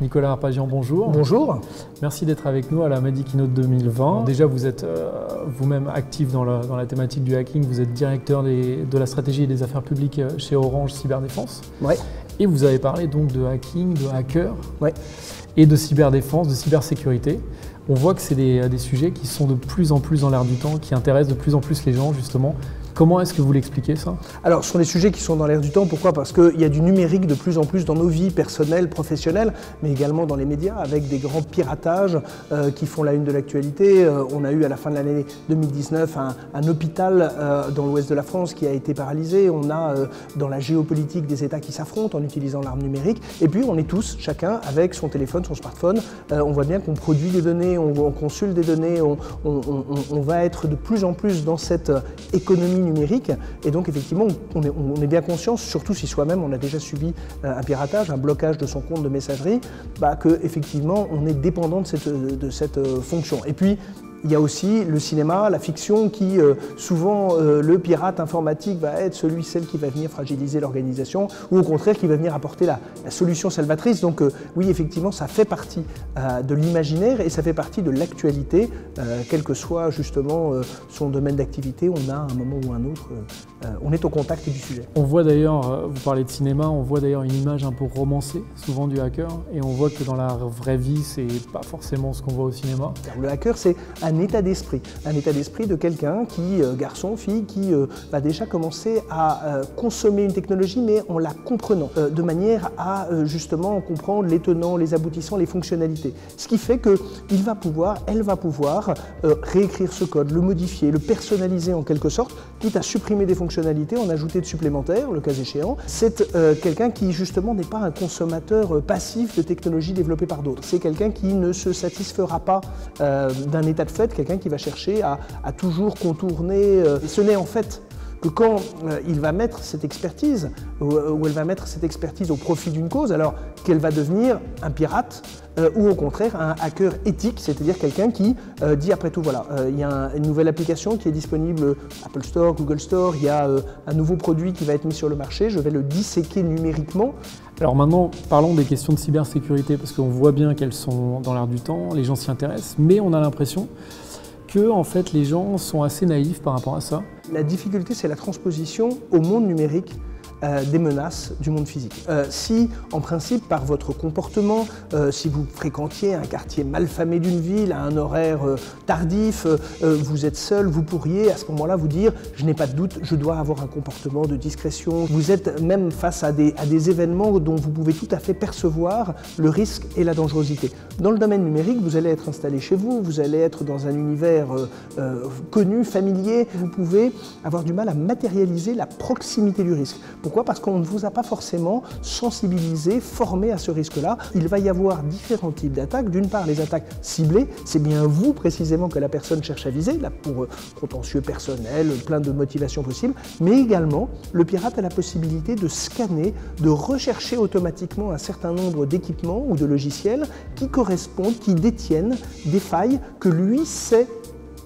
Nicolas Arpagian, bonjour. Bonjour. Merci d'être avec nous à la Madi Keynote 2020. Déjà, vous êtes vous-même actif dans la thématique du hacking. Vous êtes directeur de la stratégie et des affaires publiques chez Orange Cyberdéfense. Ouais. Et vous avez parlé donc de hacking, de hackers et de cyberdéfense, de cybersécurité. On voit que c'est des sujets qui sont de plus en plus dans l'air du temps, qui intéressent de plus en plus les gens justement. Comment est-ce que vous l'expliquez ça? Alors, ce sont des sujets qui sont dans l'air du temps. Pourquoi? Parce qu'il y a du numérique de plus en plus dans nos vies personnelles, professionnelles, mais également dans les médias, avec des grands piratages qui font la une de l'actualité. On a eu à la fin de l'année 2019 un hôpital dans l'ouest de la France qui a été paralysé. On a dans la géopolitique des États qui s'affrontent en utilisant l'arme numérique. Et puis, on est tous, chacun, avec son téléphone, son smartphone. On voit bien qu'on produit des données, on consulte des données, on va être de plus en plus dans cette économie numérique, et donc effectivement on est bien conscient, surtout si soi-même on a déjà subi un piratage, un blocage de son compte de messagerie, que effectivement on est dépendant de cette fonction. Et puis il y a aussi le cinéma, la fiction qui, souvent, le pirate informatique va être celle qui va venir fragiliser l'organisation ou au contraire qui va venir apporter la solution salvatrice. Donc oui, effectivement, ça fait partie de l'imaginaire et ça fait partie de l'actualité, quel que soit justement son domaine d'activité. On a à un moment ou un autre, on est au contact du sujet. On voit d'ailleurs, vous parlez de cinéma, on voit d'ailleurs une image un peu romancée, souvent du hacker, et on voit que dans la vraie vie, c'est pas forcément ce qu'on voit au cinéma. Le hacker, c'est un état d'esprit de quelqu'un qui, garçon, fille, qui va déjà commencer à consommer une technologie, mais en la comprenant, de manière à justement comprendre les tenants, les aboutissants, les fonctionnalités. Ce qui fait qu'il va pouvoir, elle va pouvoir réécrire ce code, le modifier, le personnaliser en quelque sorte, quitte à supprimer des fonctionnalités, en ajouter de supplémentaires, le cas échéant. C'est quelqu'un qui justement n'est pas un consommateur passif de technologies développées par d'autres. C'est quelqu'un qui ne se satisfera pas d'un état de fait, quelqu'un qui va chercher à toujours contourner. Et ce n'est en fait que quand il va mettre cette expertise, ou elle va mettre cette expertise au profit d'une cause, alors qu'elle va devenir un pirate, ou au contraire un hacker éthique, c'est-à-dire quelqu'un qui dit après tout, voilà, il y a une nouvelle application qui est disponible Apple Store, Google Store, il y a un nouveau produit qui va être mis sur le marché, je vais le disséquer numériquement. Alors maintenant, parlons des questions de cybersécurité, parce qu'on voit bien qu'elles sont dans l'air du temps, les gens s'y intéressent, mais on a l'impression que en fait, les gens sont assez naïfs par rapport à ça. La difficulté, c'est la transposition au monde numérique des menaces du monde physique. Si, en principe, par votre comportement, si vous fréquentiez un quartier malfamé d'une ville à un horaire tardif, vous êtes seul, vous pourriez à ce moment-là vous dire « je n'ai pas de doute, je dois avoir un comportement de discrétion ». Vous êtes même face à des événements dont vous pouvez tout à fait percevoir le risque et la dangerosité. Dans le domaine numérique, vous allez être installé chez vous, vous allez être dans un univers connu, familier, vous pouvez avoir du mal à matérialiser la proximité du risque. Pourquoi? Parce qu'on ne vous a pas forcément sensibilisé, formé à ce risque-là. Il va y avoir différents types d'attaques. D'une part, les attaques ciblées, c'est bien vous précisément que la personne cherche à viser, là pour contentieux personnel, plein de motivations possibles, mais également le pirate a la possibilité de scanner, de rechercher automatiquement un certain nombre d'équipements ou de logiciels qui correspondent, qui détiennent des failles que lui sait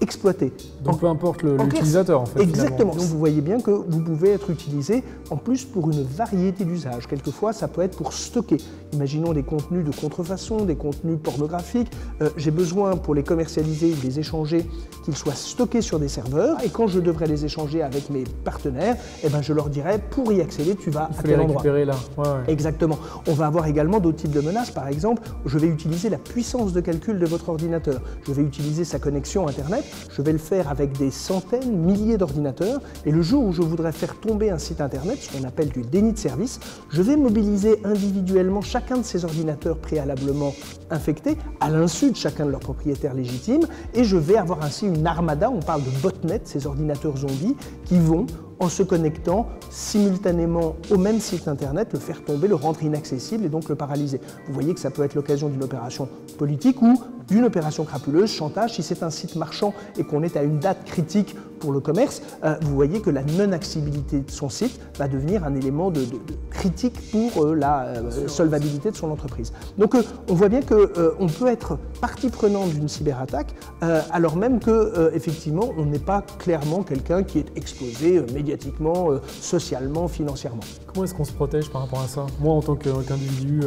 exploiter. Donc peu importe l'utilisateur en fait. Exactement. Finalement. Donc vous voyez bien que vous pouvez être utilisé en plus pour une variété d'usages. Quelquefois ça peut être pour stocker. Imaginons des contenus de contrefaçon, des contenus pornographiques. J'ai besoin pour les commercialiser, de les échanger, qu'ils soient stockés sur des serveurs et quand je devrais les échanger avec mes partenaires, je leur dirai pour y accéder tu vas à tel endroit. Récupérer là. Ouais. Exactement. On va avoir également d'autres types de menaces. Par exemple, je vais utiliser la puissance de calcul de votre ordinateur. Je vais utiliser sa connexion Internet. Je vais le faire avec des centaines, milliers d'ordinateurs et le jour où je voudrais faire tomber un site internet, ce qu'on appelle du déni de service, je vais mobiliser individuellement chacun de ces ordinateurs préalablement infectés à l'insu de chacun de leurs propriétaires légitimes et je vais avoir ainsi une armada, on parle de botnet, ces ordinateurs zombies qui vont en se connectant simultanément au même site internet, le faire tomber, le rendre inaccessible et donc le paralyser. Vous voyez que ça peut être l'occasion d'une opération politique ou d'une opération crapuleuse, chantage. Si c'est un site marchand et qu'on est à une date critique pour le commerce, vous voyez que la non-accessibilité de son site va devenir un élément de critique pour la solvabilité de son entreprise. Donc on voit bien qu'on peut être partie prenante d'une cyberattaque alors même que effectivement on n'est pas clairement quelqu'un qui est exposé médiatiquement, socialement, financièrement. Comment est-ce qu'on se protège par rapport à ça? Moi en tant qu'individu,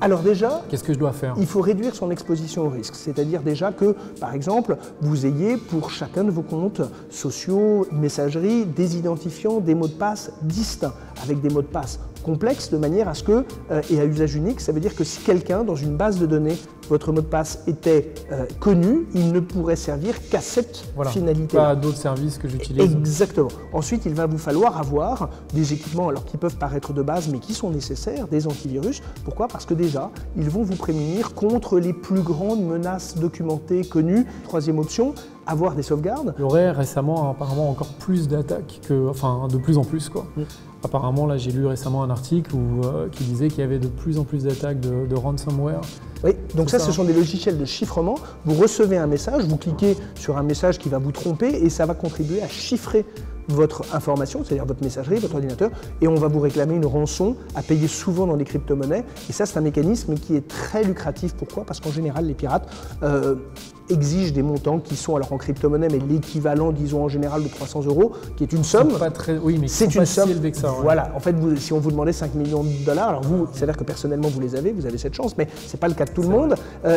alors déjà, qu'est-ce que je dois faire? Il faut réduire son exposition au risque, c'est-à-dire déjà que par exemple vous ayez pour chacun de vos comptes sociaux, messagerie, des identifiants, des mots de passe distincts, avec des mots de passe complexes de manière à ce que, et à usage unique, ça veut dire que si quelqu'un dans une base de données, votre mot de passe était connu, il ne pourrait servir qu'à cette finalité. Pas à d'autres services que j'utilise. Exactement. Ensuite, il va vous falloir avoir des équipements alors qui peuvent paraître de base mais qui sont nécessaires, des antivirus. Pourquoi? Parce que déjà, ils vont vous prémunir contre les plus grandes menaces documentées, connues. Troisième option, avoir des sauvegardes. Il y aurait récemment apparemment encore plus d'attaques, enfin de plus en plus quoi. Apparemment là j'ai lu récemment un article qui disait qu'il y avait de plus en plus d'attaques de ransomware. Oui, donc ça ce sont des logiciels de chiffrement. Vous recevez un message, vous cliquez sur un message qui va vous tromper et ça va contribuer à chiffrer votre information, c'est-à-dire votre messagerie, votre ordinateur, et on va vous réclamer une rançon à payer souvent dans des crypto-monnaies. Et ça, c'est un mécanisme qui est très lucratif. Pourquoi? Parce qu'en général, les pirates exigent des montants qui sont alors en crypto-monnaie, mais l'équivalent, disons en général, de 300 €, qui est une somme. Pas très, oui, mais c'est une somme. Si élevé que ça, ouais. Voilà. En fait, si on vous demandait 5 millions de dollars, alors vous, c'est vrai que personnellement vous les avez, vous avez cette chance, mais c'est pas le cas de tout le monde.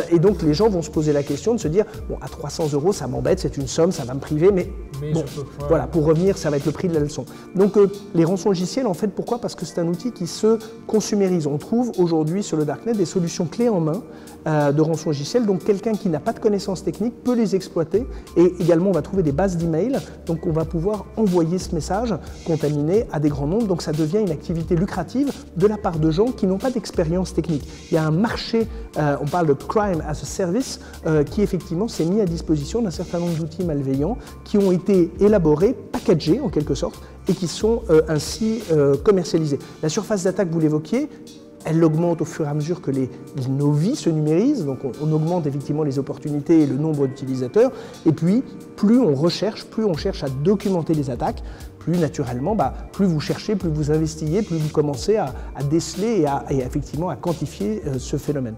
Et donc les gens vont se poser la question de se dire, bon, à 300 €, ça m'embête, c'est une somme, ça va me priver, mais bon, voilà, pour revenir, ça va être le prix de la leçon. Donc les rançongiciels, en fait, pourquoi? Parce que c'est un outil qui se consumérise. On trouve aujourd'hui sur le Darknet des solutions clés en main de rançongiciels. Donc quelqu'un qui n'a pas de connaissances techniques peut les exploiter. Et également, on va trouver des bases d'emails. Donc on va pouvoir envoyer ce message contaminé à des grands nombres. Donc ça devient une activité lucrative de la part de gens qui n'ont pas d'expérience technique. Il y a un marché, on parle de crime as a service, qui effectivement s'est mis à disposition d'un certain nombre d'outils malveillants qui ont été élaborés, packagés en quelque sorte, et qui sont ainsi commercialisés. La surface d'attaque, vous l'évoquiez, elle augmente au fur et à mesure que nos vies se numérisent, donc on augmente effectivement les opportunités et le nombre d'utilisateurs, et puis plus on cherche à documenter les attaques, plus naturellement, plus vous cherchez, plus vous investiguez, plus vous commencez à déceler et effectivement à quantifier ce phénomène.